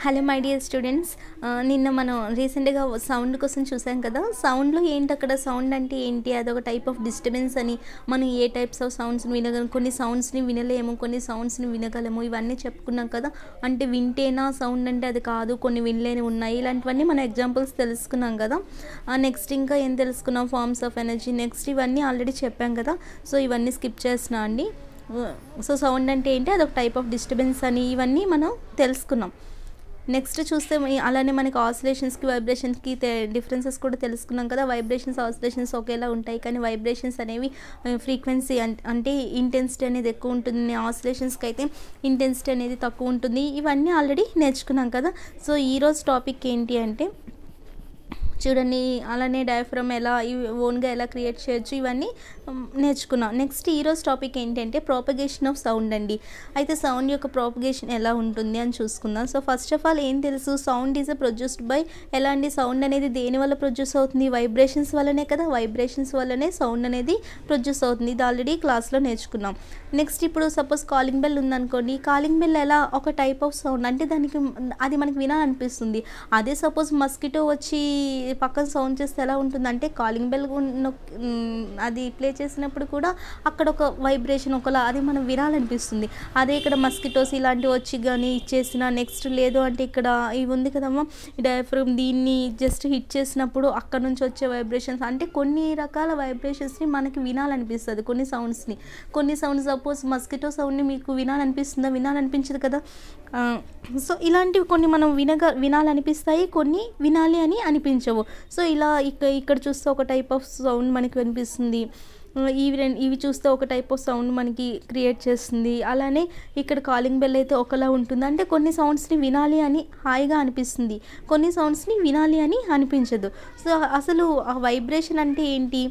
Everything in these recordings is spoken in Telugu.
Hello my dear students. నిన్న మనం రీసెంట్గా సౌండ్ కోసం చూసాం కదా. సౌండ్లో ఏంటి, అక్కడ సౌండ్ అంటే ఏంటి, అదొక టైప్ ఆఫ్ డిస్టర్బెన్స్ అని. మనం ఏ టైప్స్ ఆఫ్ సౌండ్స్ని వినగలం, కొన్ని సౌండ్స్ని వినలేము, కొన్ని సౌండ్స్ని వినగలము, ఇవన్నీ చెప్పుకున్నాం కదా. అంటే వింటేనా సౌండ్ అంటే అది కాదు, కొన్ని వినలేని ఉన్నాయి, ఇలాంటివన్నీ మన ఎగ్జాంపుల్స్ తెలుసుకున్నాం కదా. నెక్స్ట్ ఇంకా ఏం తెలుసుకున్నాం, ఫార్మ్స్ ఆఫ్ ఎనర్జీ, నెక్స్ట్ ఇవన్నీ ఆల్రెడీ చెప్పాం కదా. సో ఇవన్నీ స్కిప్ చేస్తున్నా అండి. సో సౌండ్ అంటే ఏంటి, అదొక టైప్ ఆఫ్ డిస్టర్బెన్స్ అని, ఇవన్నీ మనం తెలుసుకున్నాం. నెక్స్ట్ చూస్తే అలానే మనకి ఆసిలేషన్స్కి వైబ్రేషన్స్కి డిఫరెన్సెస్ కూడా తెలుసుకున్నాం కదా. వైబ్రేషన్స్ ఆసిలేషన్స్ ఒకేలా ఉంటాయి, కానీ వైబ్రేషన్స్ అనేవి ఫ్రీక్వెన్సీ అంటే ఇంటెన్సిటీ అనేది ఎక్కువ ఉంటుంది, ఆసిలేషన్స్కి అయితే ఇంటెన్సిటీ అనేది తక్కువ ఉంటుంది. ఇవన్నీ ఆల్రెడీ నేర్చుకున్నాం కదా. సో ఈరోజు టాపిక్ ఏంటి అంటే చూడండి, అలానే డయాఫ్రమ్ ఎలా ఓన్గా ఎలా క్రియేట్ చేయొచ్చు, ఇవన్నీ నేర్చుకున్నాం. నెక్స్ట్ ఈరోజు టాపిక్ ఏంటంటే ప్రాపగేషన్ ఆఫ్ సౌండ్ అండి. అయితే సౌండ్ యొక్క ప్రాపగేషన్ ఎలా ఉంటుంది అని చూసుకుందాం. సో ఫస్ట్ ఆఫ్ ఆల్ ఏం తెలుసు, సౌండ్ ఈజ్ ప్రొడ్యూస్డ్ బై, ఎలా అండి, సౌండ్ అనేది దేని వల్ల ప్రొడ్యూస్ అవుతుంది, వైబ్రేషన్స్ వల్లనే కదా. వైబ్రేషన్స్ వల్లనే సౌండ్ అనేది ప్రొడ్యూస్ అవుతుంది, ఇది ఆల్రెడీ క్లాస్లో నేర్చుకున్నాం. నెక్స్ట్ ఇప్పుడు సపోజ్ కాలింగ్ బెల్ ఉందనుకోండి, కాలింగ్ బెల్ ఎలా ఒక టైప్ ఆఫ్ సౌండ్, అంటే దానికి అది మనకి వినాలనిపిస్తుంది. అదే సపోజ్ మస్కిటో వచ్చి పక్కన సౌండ్ చేస్తే ఎలా ఉంటుంది అంటే, కాలింగ్ బెల్ అది ప్లే చేసినప్పుడు కూడా అక్కడ ఒక వైబ్రేషన్ ఒకలా, అది మనం వినాలనిపిస్తుంది. అదే ఇక్కడ మస్కిటోస్ ఇలాంటివి వచ్చి కానీ ఇచ్చేసిన, నెక్స్ట్ లేదు అంటే ఇక్కడ ఇవి ఉంది కదమ్మా డయాఫ్రమ్, దీన్ని జస్ట్ హిట్ చేసినప్పుడు అక్కడ నుంచి వచ్చే వైబ్రేషన్స్, అంటే కొన్ని రకాల వైబ్రేషన్స్ని మనకి వినాలనిపిస్తుంది. కొన్ని సౌండ్స్ సపోజ్ మస్కిటో సౌండ్ని మీకు వినాలనిపిస్తుందా, వినాలనిపించదు కదా. సో ఇలాంటివి కొన్ని మనం వినాలనిపిస్తాయి, కొన్ని వినాలి అని అనిపించవు. సో ఇలా ఇక్కడ చూస్తే ఒక టైప్ ఆఫ్ సౌండ్ మనకి వినిపిస్తుంది, ఇవి చూస్తే ఒక టైప్ ఆఫ్ సౌండ్ మనకి క్రియేట్ చేస్తుంది. అలానే ఇక్కడ కాలింగ్ బెల్ అయితే ఒకలా ఉంటుంది, అంటే కొన్ని సౌండ్స్ని వినాలి అని హాయిగా అనిపిస్తుంది, కొన్ని సౌండ్స్ని వినాలి అని అనిపించదు. సో అసలు ఆ వైబ్రేషన్ అంటే ఏంటి,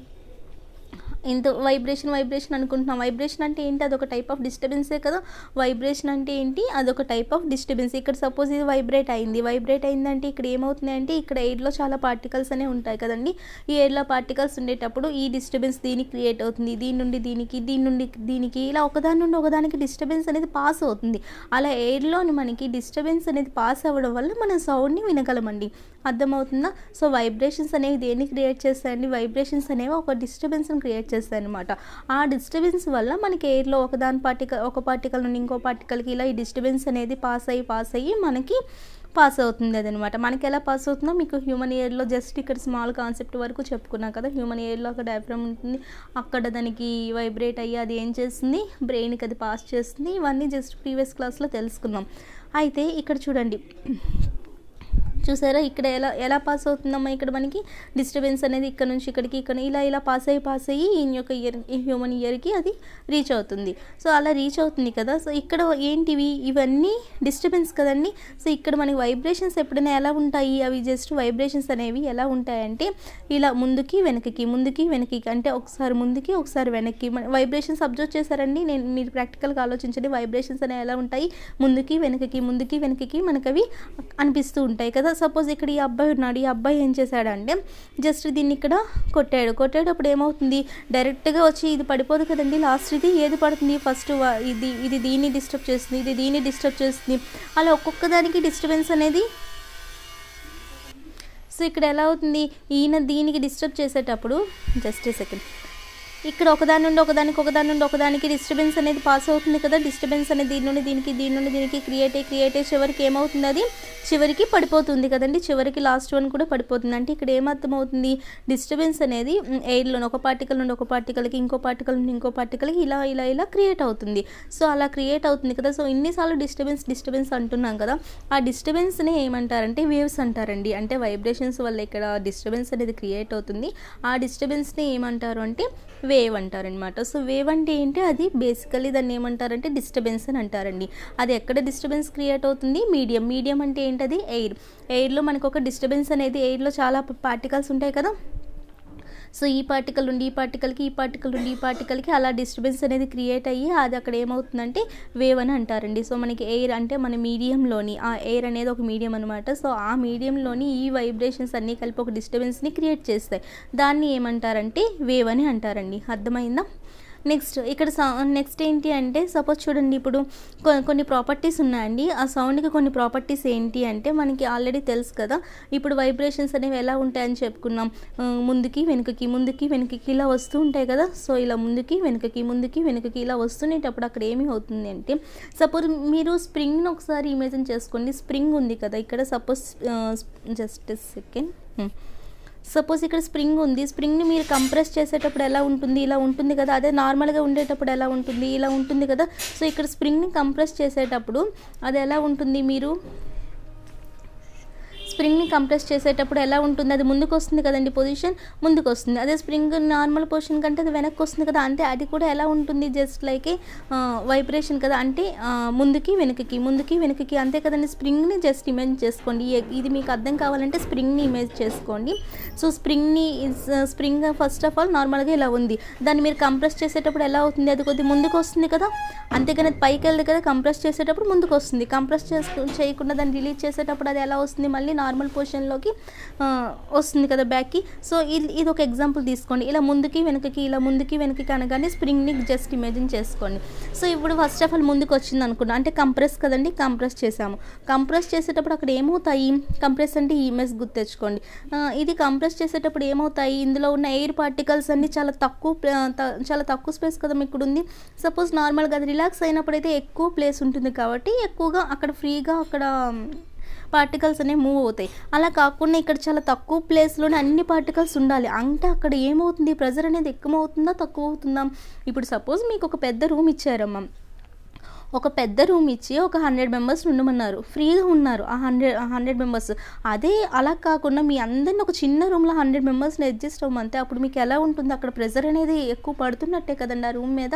ఇంత వైబ్రేషన్ అనుకుంటున్నాం. వైబ్రేషన్ అంటే ఏంటి, అదొక టైప్ ఆఫ్ డిస్టర్బెన్సే కదా. వైబ్రేషన్ అంటే ఏంటి, అదొక టైప్ ఆఫ్ డిస్టర్బెన్స్. ఇక్కడ సపోజ్ ఇది వైబ్రేట్ అయిందంటే ఇక్కడ ఏమవుతుంది అంటే, ఇక్కడ ఎయిర్లో చాలా పార్టికల్స్ అనేవి ఉంటాయి కదండి. ఈ ఎయిర్లో పార్టికల్స్ ఉండేటప్పుడు ఈ డిస్టర్బెన్స్ దీనికి క్రియేట్ అవుతుంది, దీని నుండి దీనికి ఇలా ఒకదాని నుండి ఒకదానికి డిస్టర్బెన్స్ అనేది పాస్ అవుతుంది. అలా ఎయిర్లోని మనకి డిస్టర్బెన్స్ అనేది పాస్ అవ్వడం వల్ల మనం సౌండ్ని వినగలమండి. అర్థమవుతుందా. సో వైబ్రేషన్స్ అనేవి దేన్ని క్రియేట్ చేస్తాయండి, వైబ్రేషన్స్ అనేవి ఒక డిస్టర్బెన్స్ని క్రియేట్ చేస్తాయి అనమాట. ఆ డిస్టర్బెన్స్ వల్ల మనకి ఎయిర్లో ఒక పార్టికల్ నుండి ఇంకో పార్టికల్కి ఇలా ఈ డిస్టర్బెన్స్ అనేది పాస్ అయ్యి మనకి పాస్ అవుతుంది. అదనమాట. మనకి ఎలా పాస్ అవుతుందో మీకు హ్యూమన్ ఇయర్లో జస్ట్ ఇక్కడ స్మాల్ కాన్సెప్ట్ వరకు చెప్పుకున్నాం కదా. హ్యూమన్ ఇయర్లో ఒక డయాఫ్రమ్ ఉంటుంది, అక్కడ దానికి వైబ్రేట్ అయ్యి అది ఏం చేస్తుంది, బ్రెయిన్కి అది పాస్ చేస్తుంది. ఇవన్నీ జస్ట్ ప్రీవియస్ క్లాస్లో తెలుసుకున్నాం. అయితే ఇక్కడ చూడండి, చూసారా ఇక్కడ ఎలా పాస్ అవుతుందమ్మా, ఇక్కడ మనకి డిస్టర్బెన్స్ అనేది ఇక్కడ నుంచి ఇక్కడికి ఇలా పాస్ అయ్యి ఈ హ్యూమన్ ఇయర్కి అది రీచ్ అవుతుంది. సో అలా రీచ్ అవుతుంది కదా. సో ఇక్కడ ఏంటివి, ఇవన్నీ డిస్టర్బెన్స్ కదండి. సో ఇక్కడ మనకి వైబ్రేషన్స్ ఎప్పుడైనా ఎలా ఉంటాయి, అవి జస్ట్ వైబ్రేషన్స్ అనేవి ఎలా ఉంటాయంటే ఇలా ముందుకి వెనక్కి అంటే ఒకసారి ముందుకి ఒకసారి వెనక్కి. వైబ్రేషన్స్ అబ్జర్వ్ చేశారండి, మీరు ప్రాక్టికల్గా ఆలోచించండి. వైబ్రేషన్స్ అనేవి ఎలా ఉంటాయి, ముందుకి వెనక్కి మనకు అవి అనిపిస్తూ ఉంటాయి కదా. సపోజ్ ఇక్కడ ఈ అబ్బాయి ఉన్నాడు, ఈ అబ్బాయి ఏం చేశాడంటే జస్ట్ దీన్ని ఇక్కడ కొట్టాడు. ఏమవుతుంది, డైరెక్ట్గా వచ్చి ఇది పడిపోదు కదండి. లాస్ట్ ఇది ఏది పడుతుంది, ఫస్ట్ ఇది దీన్ని డిస్టర్బ్ చేస్తుంది, ఇది దీన్ని డిస్టర్బ్ చేస్తుంది. అలా ఒక్కొక్క దానికి డిస్టర్బెన్స్ అనేది. సో ఇక్కడ ఎలా అవుతుంది, ఈయన దీనికి డిస్టర్బ్ చేసేటప్పుడు జస్ట్ ఏ సెకండ్, ఇక్కడ ఒకదాని నుండి ఒకదానికి డిస్టర్బెన్స్ అనేది పాస్ అవుతుంది కదా. డిస్టర్బెన్స్ అనేది దీని నుండి దీనికి క్రియేట్ అయ్యి చివరికి ఏమవుతుంది, అది చివరికి పడిపోతుంది కదండి. చివరికి లాస్ట్ వన్ కూడా పడిపోతుంది. అంటే ఇక్కడ ఏమర్థమవుతుంది, డిస్టర్బెన్స్ అనేది ఎయిర్లో ఒక పార్టికల్ నుండి ఒక పార్టికల్కి, ఇంకో పార్టికల్ నుండి ఇంకో పార్టికల్కి ఇలా క్రియేట్ అవుతుంది. సో అలా క్రియేట్ అవుతుంది కదా. సో ఇన్నిసార్లు డిస్టర్బెన్స్ అంటున్నాం కదా. ఆ డిస్టర్బెన్స్ని ఏమంటారంటే వేవ్స్ అంటారండి. అంటే వైబ్రేషన్స్ వల్ల ఇక్కడ డిస్టర్బెన్స్ అనేది క్రియేట్ అవుతుంది. ఆ డిస్టర్బెన్స్ని ఏమంటారు అంటే వేవ్ అంటారనమాట. సో వేవ్ అంటే ఏంటి, అది బేసికలీ దాన్ని ఏమంటారంటే డిస్టర్బెన్స్ అని అంటారండి. అది ఎక్కడ డిస్టర్బెన్స్ క్రియేట్ అవుతుంది, మీడియం అంటే ఏంటది, ఎయిర్లో మనకు ఒక డిస్టర్బెన్స్ అనేది, ఎయిర్లో చాలా పార్టికల్స్ ఉంటాయి కదా. సో ఈ పార్టికల్ నుండి ఈ పార్టికల్కి అలా డిస్టర్బెన్స్ అనేది క్రియేట్ అయ్యి అది అక్కడ ఏమవుతుందంటే వేవ్ అని అంటారండి. సో మనకి ఎయిర్ అంటే మన మీడియంలోని, ఆ ఎయిర్ అనేది ఒక మీడియం అనమాట. సో ఆ మీడియంలోని ఈ వైబ్రేషన్స్ అన్నీ కలిపి ఒక డిస్టర్బెన్స్ని క్రియేట్ చేస్తాయి. దాన్ని ఏమంటారంటే వేవ్ అని అంటారండి. అర్థమైందా. ఇక్కడ నెక్స్ట్ ఏంటి అంటే సపోజ్ చూడండి, ఇప్పుడు కొన్ని ప్రాపర్టీస్ ఉన్నాయండి. ఆ సౌండ్కి కొన్ని ప్రాపర్టీస్ ఏంటి అంటే మనకి ఆల్రెడీ తెలుసు కదా. ఇప్పుడు వైబ్రేషన్స్ అనేవి ఎలా ఉంటాయని చెప్పుకున్నాం. ముందుకి వెనుకకి ముందుకి వెనుకకి ఇలా వస్తూ ఉంటాయి కదా. సో ఇలా ముందుకి వెనుకకి ఇలా వస్తునేటప్పుడు అక్కడ ఏమి అవుతుంది అంటే, సపోజ్ మీరు స్ప్రింగ్ని ఒకసారి ఇమేజిన్ చేసుకోండి. స్ప్రింగ్ ఉంది కదా ఇక్కడ. సపోజ్ జస్ట్ సెకండ్, సపోజ్ ఇక్కడ స్ప్రింగ్ ఉంది. స్ప్రింగ్ని మీరు కంప్రెస్ చేసేటప్పుడు ఎలా ఉంటుంది, ఇలా ఉంటుంది కదా. అదే నార్మల్గా ఉండేటప్పుడు ఎలా ఉంటుంది, ఇలా ఉంటుంది కదా. సో ఇక్కడ స్ప్రింగ్ని కంప్రెస్ చేసేటప్పుడు అది ఎలా ఉంటుంది, మీరు స్ప్రింగ్ని కంప్రెస్ చేసేటప్పుడు ఎలా ఉంటుంది, అది ముందుకు వస్తుంది కదండి, పొజిషన్ ముందుకు వస్తుంది. అదే స్ప్రింగ్ నార్మల్ పొజిషన్ కంటే అది వెనక్కి వస్తుంది కదా. అంటే అది కూడా ఎలా ఉంటుంది, జస్ట్ లైక్ ఏ వైబ్రేషన్ కదా. అంటే ముందుకి వెనుకకి అంతే కదండి. స్ప్రింగ్ని జస్ట్ ఇమేజ్ చేసుకోండి. ఇది మీకు అర్థం కావాలంటే స్ప్రింగ్ని ఇమేజ్ చేసుకోండి. So spring first of all నార్మల్గా ఇలా ఉంది. దాన్ని మీరు కంప్రెస్ చేసేటప్పుడు ఎలా అవుతుంది, అది కొద్దిగా ముందుకు వస్తుంది కదా. అంతేగాని అది పైకి వెళ్తుంది కదా. కంప్రెస్ చేసేటప్పుడు ముందుకు వస్తుంది. కంప్రెస్ చేయకుండా దాన్ని రిలీజ్ చేసేటప్పుడు అది ఎలా వస్తుంది, మళ్ళీ నార్మల్ పొజిషన్లోకి వస్తుంది కదా, బ్యాక్కి. సో ఇది ఒక ఎగ్జాంపుల్ తీసుకోండి. ఇలా ముందుకి వెనుకకి అనగానే స్ప్రింగ్ని జస్ట్ ఇమేజిన్ చేసుకోండి. సో ఇప్పుడు ఫస్ట్ ఆఫ్ ఆల్ ముందుకు వచ్చింది అనుకున్నా, అంటే కంప్రెస్ కదండి, కంప్రెస్ చేసాము. కంప్రెస్ చేసేటప్పుడు అక్కడ ఏమవుతాయి, కంప్రెస్ అంటే ఈ ఇమేజ్ గుర్తెచ్చుకోండి. ఇది కంప్రెస్ చేసేటప్పుడు ఏమవుతాయి, ఇందులో ఉన్న ఎయిర్ పార్టికల్స్ అన్నీ చాలా తక్కువ స్పేస్ కదా ఇక్కడ ఉంది. సపోజ్ నార్మల్గా అది రిలాక్స్ అయినప్పుడు అయితే ఎక్కువ ప్లేస్ ఉంటుంది కాబట్టి ఎక్కువగా అక్కడ ఫ్రీగా అక్కడ పార్టికల్స్ అనేవి మూవ్ అవుతాయి. అలా కాకుండా ఇక్కడ చాలా తక్కువ ప్లేస్లోనే అన్ని పార్టికల్స్ ఉండాలి. అంటే అక్కడ ఏమవుతుంది, ప్రెజర్ అనేది ఎక్కువ అవుతుందా తక్కువ అవుతుందా. ఇప్పుడు సపోజ్ మీకు ఒక పెద్ద రూమ్ ఇచ్చారమ్మా. ఒక పెద్ద రూమ్ ఇచ్చి ఒక 100 మెంబర్స్ ఉండమన్నారు, ఫ్రీగా ఉన్నారు ఆ 100 మెంబర్స్. అదే అలా కాకుండా మీ అందరిని ఒక చిన్న రూమ్లో 100 మెంబర్స్ని అడ్జస్ట్ అవ్వమంటే అప్పుడు మీకు ఎలా ఉంటుంది, అక్కడ ప్రెజర్ అనేది ఎక్కువ పడుతున్నట్టే కదండి ఆ రూమ్ మీద.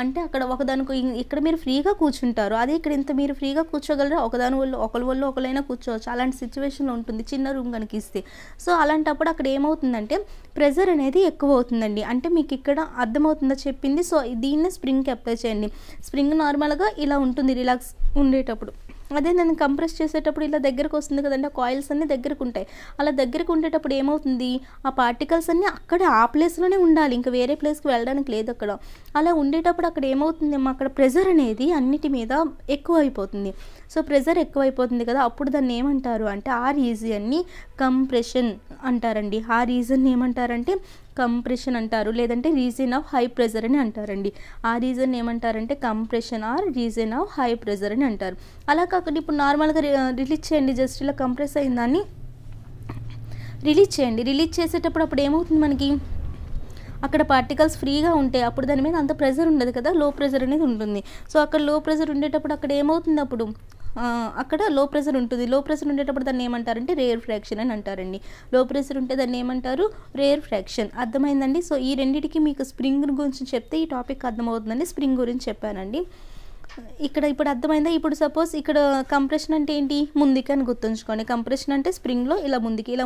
అంటే అక్కడ ఒకదానికి ఇక్కడ మీరు ఫ్రీగా కూర్చుంటారు, అదే ఇక్కడ ఇంత మీరు ఫ్రీగా కూర్చోగలరా, ఒకదాని వల్ల ఒకరైనా కూర్చోవచ్చు. అలాంటి సిచ్యువేషన్లో ఉంటుంది చిన్న రూమ్ కనుక ఇస్తే. సో అలాంటప్పుడు అక్కడ ఏమవుతుందంటే ప్రెజర్ అనేది ఎక్కువ అవుతుందండి. అంటే మీకు ఇక్కడ అర్థమవుతుందో చెప్పింది. సో దీన్నే స్ప్రింగ్కి అప్లై చేయండి. స్ప్రింగ్ నార్మల్గా ఇలా ఉంటుంది రిలాక్స్ ఉండేటప్పుడు. అదే నేను కంప్రెస్ చేసేటప్పుడు ఇలా దగ్గరకు వస్తుంది కదండి, ఆ కాయిల్స్ అన్నీ దగ్గరకు ఉంటాయి. అలా దగ్గరకు ఉండేటప్పుడు ఏమవుతుంది, ఆ పార్టికల్స్ అన్నీ అక్కడే ఆ ప్లేస్లోనే ఉండాలి, ఇంకా వేరే ప్లేస్కి వెళ్ళడానికి లేదు అక్కడ. అలా ఉండేటప్పుడు అక్కడ ఏమవుతుంది, అక్కడ ప్రెజర్ అనేది అన్నిటి మీద ఎక్కువ అయిపోతుంది. సో ప్రెజర్ ఎక్కువైపోతుంది కదా, అప్పుడు దాన్ని ఏమంటారు అంటే ఆ రీజియన్ని కంప్రెషన్ అంటారండి. ఆ రీజన్ ఏమంటారంటే కంప్రెషన్ అంటారు, లేదంటే రీజన్ ఆఫ్ హై ప్రెజర్ అని అంటారండి. ఆ రీజన్ ఏమంటారంటే compression are reason of high pressure అని అంటారు. అలా కాకుండా ఇప్పుడు నార్మల్గా రిలీజ్ చేయండి, జస్ట్ ఇలా కంప్రెస్ అయిన దాన్ని రిలీజ్ చేయండి. రిలీజ్ చేసేటప్పుడు అప్పుడు ఏమవుతుంది, మనకి అక్కడ పార్టికల్స్ ఫ్రీగా ఉంటాయి. అప్పుడు దాని మీద అంత ప్రెజర్ ఉండదు కదా, లో ప్రెజర్ అనేది ఉంటుంది. సో అక్కడ లో ప్రెజర్ ఉండేటప్పుడు అక్కడ ఏమవుతుంది, అప్పుడు అక్కడ లో ప్రెజర్ ఉంటుంది. లో ప్రెజర్ ఉండేటప్పుడు దాన్ని ఏమంటారంటే రేర్ ఫ్రాక్షన్ అని అంటారండి. లో ప్రెజర్ ఉంటే దాన్ని ఏమంటారు, రేర్ ఫ్రాక్షన్. అర్థమైందండి. సో ఈ రెండింటికి మీకు స్ప్రింగ్ గురించి చెప్తే ఈ టాపిక్ అర్థమవుతుందండి. స్ప్రింగ్ గురించి చెప్పానండి. ఇప్పుడు అర్థమైందా. ఇప్పుడు సపోజ్ ఇక్కడ కంప్రెషన్ అంటే ఏంటి, ముందుకి అని గుర్తుంచుకోండి. కంప్రెషన్ అంటే స్ప్రింగ్లో ఇలా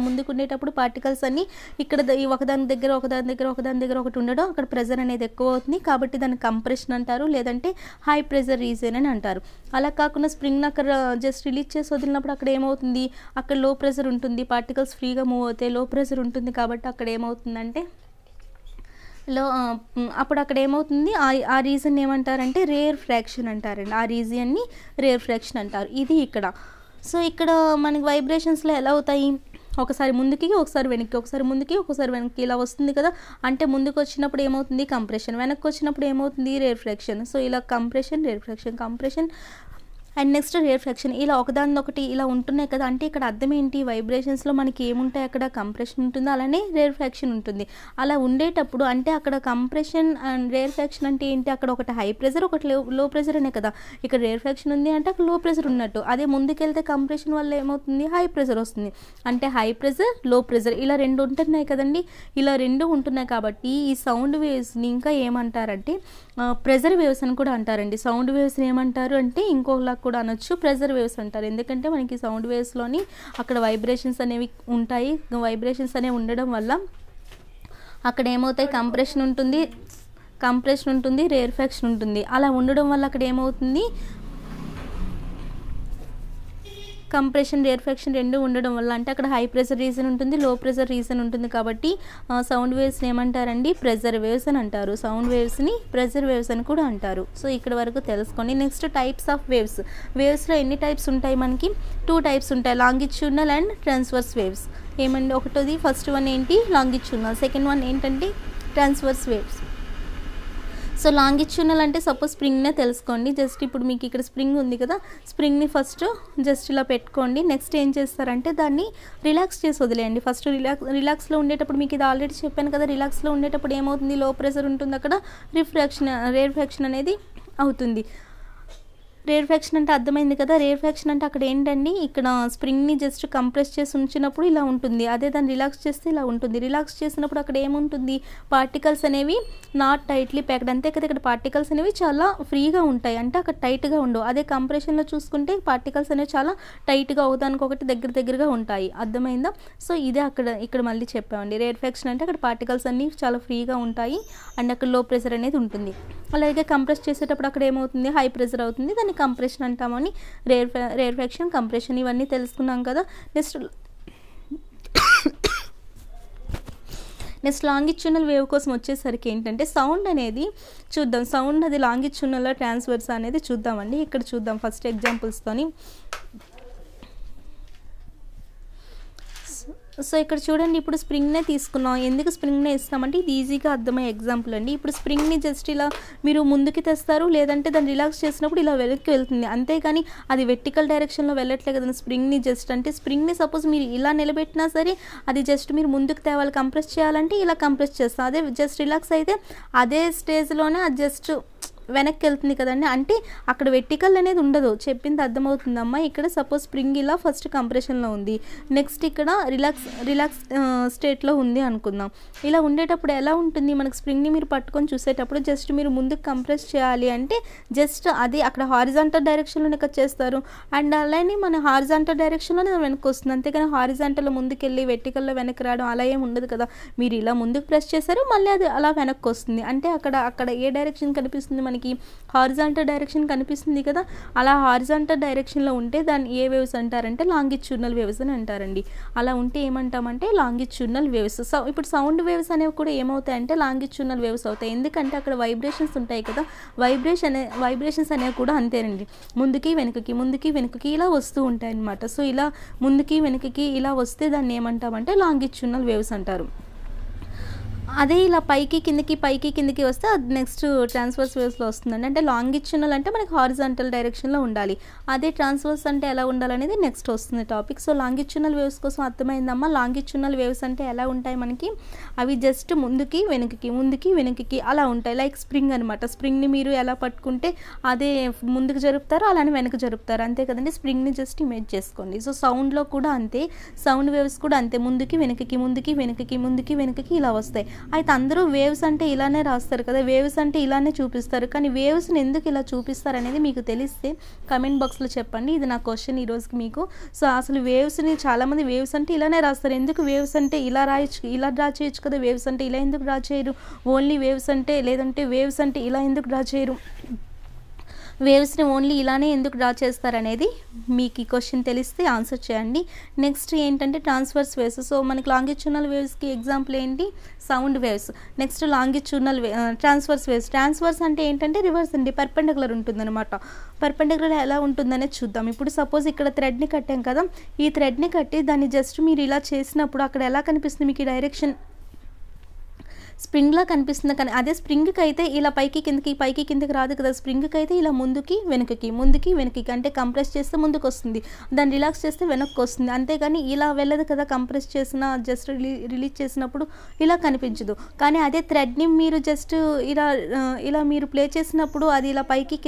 ముందుకు ఉండేటప్పుడు పార్టికల్స్ అన్నీ ఇక్కడ ఒకదాని దగ్గర ఒకటి ఉండడం, అక్కడ ప్రెజర్ అనేది ఎక్కువ అవుతుంది కాబట్టి దాన్ని కంప్రెషన్ అంటారు, లేదంటే హై ప్రెజర్ రీజన్ అని అంటారు. అలా కాకుండా స్ప్రింగ్ని అక్కడ జస్ట్ రిలీజ్ చేసి వదిలినప్పుడు అక్కడ ఏమవుతుంది, అక్కడ లో ప్రెజర్ ఉంటుంది, పార్టికల్స్ ఫ్రీగా మూవ్ అవుతాయి, లో ప్రెజర్ ఉంటుంది కాబట్టి అక్కడ ఏమవుతుందంటే అప్పుడు అక్కడ ఏమవుతుంది, ఆ రీజన్ ఏమంటారంటే రేర్ ఫ్రాక్షన్ అంటారండి. ఆ రీజియన్ని రేర్ ఫ్రాక్షన్ అంటారు. ఇది ఇక్కడ. సో ఇక్కడ మనకి వైబ్రేషన్స్లో ఎలా అవుతాయి, ఒకసారి ముందుకి ఒకసారి వెనక్కి, ఒకసారి ముందుకి ఒకసారి వెనక్కి ఇలా వస్తుంది కదా. అంటే ముందుకు వచ్చినప్పుడు ఏమవుతుంది కంప్రెషన్, వెనక్కి వచ్చినప్పుడు ఏమవుతుంది రేర్ ఫ్రాక్షన్. సో ఇలా compression, rare fraction, compression and next rare fraction, ఇలా ఒకదానికొకటి ఇలా ఉంటున్నాయి కదా. అంటే ఇక్కడ అర్థం ఏంటి, వైబ్రేషన్స్లో మనకి ఏముంటాయి, అక్కడ కంప్రెషన్ ఉంటుంది, అలానే రేర్ ఫ్రాక్షన్ ఉంటుంది. అలా ఉండేటప్పుడు అంటే అక్కడ కంప్రెషన్ అండ్ రేర్ ఫ్రాక్షన్ అంటే ఏంటి, అక్కడ ఒకటి హై ప్రెజర్ ఒకటి లో ప్రెజర్ అనే కదా. ఇక్కడ రేర్ ఫ్రాక్షన్ ఉంది అంటే అక్కడ లో ప్రెజర్ ఉన్నట్టు. అదే ముందుకెళ్తే కంప్రెషన్ వల్ల ఏమవుతుంది, హై ప్రెజర్ వస్తుంది. అంటే హై ప్రెజర్, లో ప్రెజర్ ఇలా రెండు ఉంటున్నాయి కదండి. ఇలా రెండు ఉంటున్నాయి కాబట్టి ఈ సౌండ్ వేవ్స్ని ఇంకా ఏమంటారంటే ప్రెజర్ వేవ్స్ అని కూడా అంటారండి. సౌండ్ వేవ్స్ని ఏమంటారు అంటే ఇంకోలా కూడా అనొచ్చు, ప్రెజర్ వేవ్స్ అంటారు. ఎందుకంటే మనకి సౌండ్ వేవ్స్లోని అక్కడ వైబ్రేషన్స్ అనేవి ఉంటాయి. వైబ్రేషన్స్ అనేవి ఉండడం వల్ల అక్కడ ఏమవుతాయి, కంప్రెషన్ ఉంటుంది, రేర్ ఫ్రాక్షన్ ఉంటుంది. అలా ఉండడం వల్ల అక్కడ ఏమవుతుంది, కంప్రెషన్ రేర్ఫెక్షన్ రెండు ఉండడం వల్ల, అంటే అక్కడ హై ప్రెషర్ రీజన్ ఉంటుంది, లో ప్రెషర్ రీజన్ ఉంటుంది కాబట్టి సౌండ్ వేవ్స్ని ఏమంటారండి, ప్రెజర్ వేవ్స్ అని అంటారు. సౌండ్ వేవ్స్ని ప్రెజర్ వేవ్స్ అని కూడా అంటారు. సో ఇక్కడ వరకు తెలుసుకోండి. Next types of waves. వేవ్స్లో ఎన్ని టైప్స్ ఉంటాయి మనకి, 2 టైప్స్ ఉంటాయి, లాంగిట్యూడినల్ అండ్ ట్రాన్స్వర్స్ వేవ్స్. ఏమండి, ఒకటోది ఫస్ట్ వన్ ఏంటి, లాంగిట్యూడినల్, సెకండ్ వన్ ఏంటంటే ట్రాన్స్వర్స్ వేవ్స్. సో లాంగిట్యూడినల్ అంటే సపోజ్ స్ప్రింగ్నే తెలుసుకోండి. జస్ట్ ఇప్పుడు మీకు ఇక్కడ స్ప్రింగ్ ఉంది కదా, స్ప్రింగ్ని ఫస్ట్ జస్ట్ ఇలా పెట్టుకోండి. నెక్స్ట్ ఏం చేస్తారంటే దాన్ని రిలాక్స్ చేసి వదిలేయండి. ఫస్ట్ రిలాక్స్లో ఉండేటప్పుడు మీకు ఇది ఆల్రెడీ చెప్పాను కదా, రిలాక్స్లో ఉండేటప్పుడు ఏమవుతుంది, లో ప్రెషర్ ఉంటుంది, అక్కడ రేర్ఫెక్షన్ అనేది అవుతుంది. రేర్ఫెక్షన్ అంటే అర్థమైంది కదా. రేర్ఫెక్షన్ అంటే అక్కడ ఏంటండి, ఇక్కడ స్ప్రింగ్ని జస్ట్ కంప్రెస్ చేసి ఉంచినప్పుడు ఇలా ఉంటుంది, అదే దాన్ని రిలాక్స్ చేస్తే ఇలా ఉంటుంది. రిలాక్స్ చేసినప్పుడు అక్కడ ఏముంటుంది, పార్టికల్స్ అనేవి నాట్ టైట్లీ ప్యాక్డ్, అంతే కదా. ఇక్కడ పార్టికల్స్ అనేవి చాలా ఫ్రీగా ఉంటాయి, అంటే అక్కడ టైట్గా ఉండవు. అదే కంప్రెషన్లో చూసుకుంటే పార్టికల్స్ అనేవి చాలా టైట్గా ఒకదానికి ఒకటి దగ్గరగా ఉంటాయి. అర్థమైందా. సో ఇదే ఇక్కడ మళ్ళీ చెప్పామండి, రేర్ఫెక్షన్ అంటే అక్కడ పార్టికల్స్ అన్నీ చాలా ఫ్రీగా ఉంటాయి అండ్ అక్కడ లో ప్రెషర్ అనేది ఉంటుంది. అలాగే కంప్రెస్ చేసేటప్పుడు అక్కడ ఏమవుతుంది, హై ప్రెషర్ అవుతుంది, దాన్ని కంప్రెషన్ అంటామని. రేర్ఫెక్షన్, కంప్రెషన్ ఇవన్నీ తెలుసుకున్నాం కదా. నెక్స్ట్ లాంగిట్యూడినల్ వేవ్ కోసం వచ్చేసరికి ఏంటంటే సౌండ్ అనేది చూద్దాం. సౌండ్ అది లాంగిట్యూడినల్ ట్రాన్స్వర్స్ అనేది చూద్దామండి. ఇక్కడ చూద్దాం ఫస్ట్ ఎగ్జాంపుల్స్తోని. సో ఇక్కడ చూడండి, ఇప్పుడు స్ప్రింగ్నే తీసుకున్నాం. ఎందుకు స్ప్రింగ్నే ఇస్తామంటే ఇది ఈజీగా అర్థమయ్యే ఎగ్జాంపుల్ అండి. ఇప్పుడు స్ప్రింగ్ని జస్ట్ ఇలా మీరు ముందుకి తెస్తారు, లేదంటే దాన్ని రిలాక్స్ చేసినప్పుడు ఇలా వెనక్కి వెళ్తుంది, అంతేగాని అది వెర్టికల్ డైరెక్షన్లో వెళ్ళట్లే కదా. స్ప్రింగ్ని జస్ట్ అంటే స్ప్రింగ్ని సపోజ్ మీరు ఇలా నిలబెట్టినా సరే అది జస్ట్ మీరు ముందుకు తేవాలి, కంప్రెస్ చేయాలంటే ఇలా కంప్రెస్ చేస్తాం. అదే జస్ట్ రిలాక్స్ అయితే అదే స్టేజ్లోనే అది జస్ట్ వెనక్కి వెళ్తుంది కదండి, అంటే అక్కడ వెర్టికల్ అనేది ఉండదు. చెప్పింది అర్థమవుతుందమ్మా. ఇక్కడ సపోజ్ స్ప్రింగ్ ఇలా ఫస్ట్ కంప్రెషన్లో ఉంది, నెక్స్ట్ ఇక్కడ రిలాక్స్ స్టేట్లో ఉంది అనుకుందాం. ఇలా ఉండేటప్పుడు ఎలా ఉంటుంది, మనకు స్ప్రింగ్ని మీరు పట్టుకొని చూసేటప్పుడు జస్ట్ మీరు ముందుకు కంప్రెస్ చేయాలి అంటే జస్ట్ అది అక్కడ హారిజాంటల్ డైరెక్షన్లోనే కట్ చేస్తారు, అండ్ అలానే మన హారిజాంటల్ డైరెక్షన్లోనే వెనక్కి వస్తుంది, అంతేకాని హారిజాంటల్లో ముందుకెళ్ళి వెర్టికల్లో వెనక్కి రావడం అలా ఏమి ఉండదు కదా. మీరు ఇలా ముందుకు ప్రెస్ చేశారు, మళ్ళీ అది అలా వెనక్కి వస్తుంది, అంటే అక్కడ ఏ డైరెక్షన్ కనిపిస్తుంది, మనకి హారిజాంటల్ డైరెక్షన్ కనిపిస్తుంది కదా. అలా హారిజాంటల్ డైరెక్షన్లో ఉంటే దాన్ని ఏ వేవ్స్ అంటారంటే లాంగిట్యూడినల్ వేవ్స్ అని అంటారండి. అలా ఉంటే ఏమంటామంటే లాంగిట్యూడినల్ వేవ్స్. ఇప్పుడు సౌండ్ వేవ్స్ అనేవి కూడా ఏమవుతాయంటే లాంగిట్యూడినల్ వేవ్స్ అవుతాయి, ఎందుకంటే అక్కడ వైబ్రేషన్స్ ఉంటాయి కదా. వైబ్రేషన్స్ అనేవి కూడా అంతేనండి, ముందుకి వెనుకకి ఇలా వస్తూ ఉంటాయి అన్నమాట. సో ఇలా ముందుకి వెనుకకి ఇలా వస్తే దాన్ని ఏమంటామంటే లాంగిట్యూడినల్ వేవ్స్ అంటారు. అదే ఇలా పైకి కిందకి వస్తే అది నెక్స్ట్ ట్రాన్స్వర్స్ వేవ్స్లో వస్తుందండి. అంటే లాంగిట్యూడినల్ అంటే మనకి హారిజాంటల్ డైరెక్షన్లో ఉండాలి, అదే ట్రాన్స్వర్స్ అంటే ఎలా ఉండాలనేది నెక్స్ట్ వస్తుంది టాపిక్. సో లాంగిట్యూడినల్ వేవ్స్ కోసం అర్థమైందమ్మా. లాంగిట్యూడినల్ వేవ్స్ అంటే ఎలా ఉంటాయి మనకి, అవి జస్ట్ ముందుకి వెనుకకి అలా ఉంటాయి, లైక్ స్ప్రింగ్ అనమాట. స్ప్రింగ్ని మీరు ఎలా పట్టుకుంటే అదే ముందుకు జరుపుతారో అలానే వెనక జరుపుతారు, అంతే కదండి. స్ప్రింగ్ని జస్ట్ ఇమేజ్ చేసుకోండి. సో సౌండ్లో కూడా అంతే, సౌండ్ వేవ్స్ కూడా అంతే, ముందుకి వెనుకకి ఇలా వస్తాయి. అయితే అందరూ వేవ్స్ అంటే ఇలానే రాస్తారు కదా, వేవ్స్ అంటే ఇలానే చూపిస్తారు, కానీ వేవ్స్ని ఎందుకు ఇలా చూపిస్తారు అనేది మీకు తెలిస్తే కమెంట్ బాక్స్లో చెప్పండి. ఇది నా క్వశ్చన్ ఈరోజుకి మీకు. సో అసలు వేవ్స్ని చాలామంది వేవ్స్ అంటే ఇలానే రాస్తారు, ఎందుకు వేవ్స్ అంటే ఇలా డ్రా చేయొచ్చు కదా, వేవ్స్ అంటే ఇలా ఎందుకు డ్రా చేయరు, ఓన్లీ వేవ్స్ అంటే లేదంటే వేవ్స్ అంటే ఇలా ఎందుకు డ్రా చేయరు, వేవ్స్ని ఓన్లీ ఇలానే ఎందుకు డ్రా చేస్తారనేది మీకు ఈ క్వశ్చన్ తెలిస్తే ఆన్సర్ చేయండి. నెక్స్ట్ ఏంటంటే ట్రాన్స్వర్స్ వేవ్స్. సో మనకి లాంగిట్యూడినల్ వేవ్స్కి ఎగ్జాంపుల్ ఏంటి, sound waves. Next longitudinal transverse waves. Transverse అంటే ఏంటంటే రివర్స్ అండి, పర్పెండిక్యులర్ ఉంటుందన్నమాట. పర్పెండిక్యులర్ ఎలా ఉంటుందనేది చూద్దాం. ఇప్పుడు సపోజ్ ఇక్కడ థ్రెడ్ని కట్టాం కదా, ఈ థ్రెడ్ని కట్టి దాన్ని జస్ట్ మీరు ఇలా చేసినప్పుడు అక్కడ ఎలా కనిపిస్తుంది మీకు ఈ డైరెక్షన్, స్ప్రింగ్లా కనిపిస్తుంది. కానీ అదే స్ప్రింగ్కి అయితే ఇలా పైకి కిందకి రాదు కదా, స్ప్రింగ్కి అయితే ఇలా ముందుకి వెనక్కి అంటే కంప్రెస్ చేస్తే ముందుకు వస్తుంది, దాన్ని రిలాక్స్ చేస్తే వెనక్కి వస్తుంది, అంతేగాని ఇలా వెళ్ళదు కదా. కంప్రెస్ చేసిన జస్ట్ రిలీజ్ చేసినప్పుడు ఇలా కనిపించదు. కానీ అదే థ్రెడ్ని మీరు జస్ట్ ఇలా మీరు ప్లే చేసినప్పుడు అది ఇలా పైకి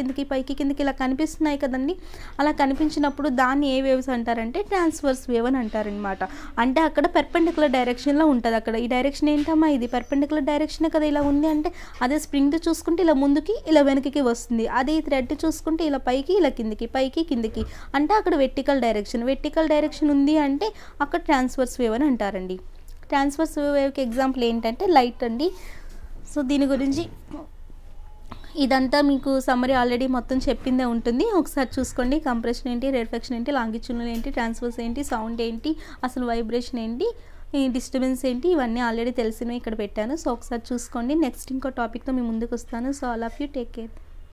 కిందకి ఇలా కనిపిస్తున్నాయి కదండి. అలా కనిపించినప్పుడు దాన్ని ఏ వేవ్స్ అంటారంటే ట్రాన్స్వర్స్ వేవ్ అని అంటారనమాట. అంటే అక్కడ పెర్పెండిక్యులర్ డైరెక్షన్లో ఉంటుంది. అక్కడ ఈ డైరెక్షన్ ఏంటమ్మా, ఇది పెర్పెండిక్యులర్ డైరెక్షన్ కదా, ఇలా ఉంది అంటే అదే స్ప్రింగ్ చూసుకుంటే ఇలా ముందుకి ఇలా వెనక్కి వస్తుంది, అదే ఈ థ్రెడ్ చూసుకుంటే ఇలా పైకి ఇలా కిందకి అంటే అక్కడ వెర్టికల్ డైరెక్షన్ ఉంది అంటే అక్కడ ట్రాన్స్వర్స్ వేవ్ అని అంటారండి. ట్రాన్స్వర్స్ వేవ్కి ఎగ్జాంపుల్ ఏంటంటే లైట్ అండి. సో దీని గురించి ఇదంతా మీకు సమ్మరీ ఆల్రెడీ మొత్తం చెప్పిందే ఉంటుంది. ఒకసారి చూసుకోండి. కంప్రెషన్ ఏంటి, రేర్ఫెక్షన్ ఏంటి, లాంగిట్యూడినల్ ఏంటి, ట్రాన్స్వర్స్ ఏంటి, సౌండ్ ఏంటి, అసలు వైబ్రేషన్ ఏంటి, డిస్టర్బెన్స్ ఏంటి, ఇవన్నీ ఆల్రెడీ తెలిసినవి ఇక్కడ పెట్టాను. సో ఒకసారి చూసుకోండి. నెక్స్ట్ ఇంకో టాపిక్తో మీ ముందుకు వస్తాను. So all of you take care.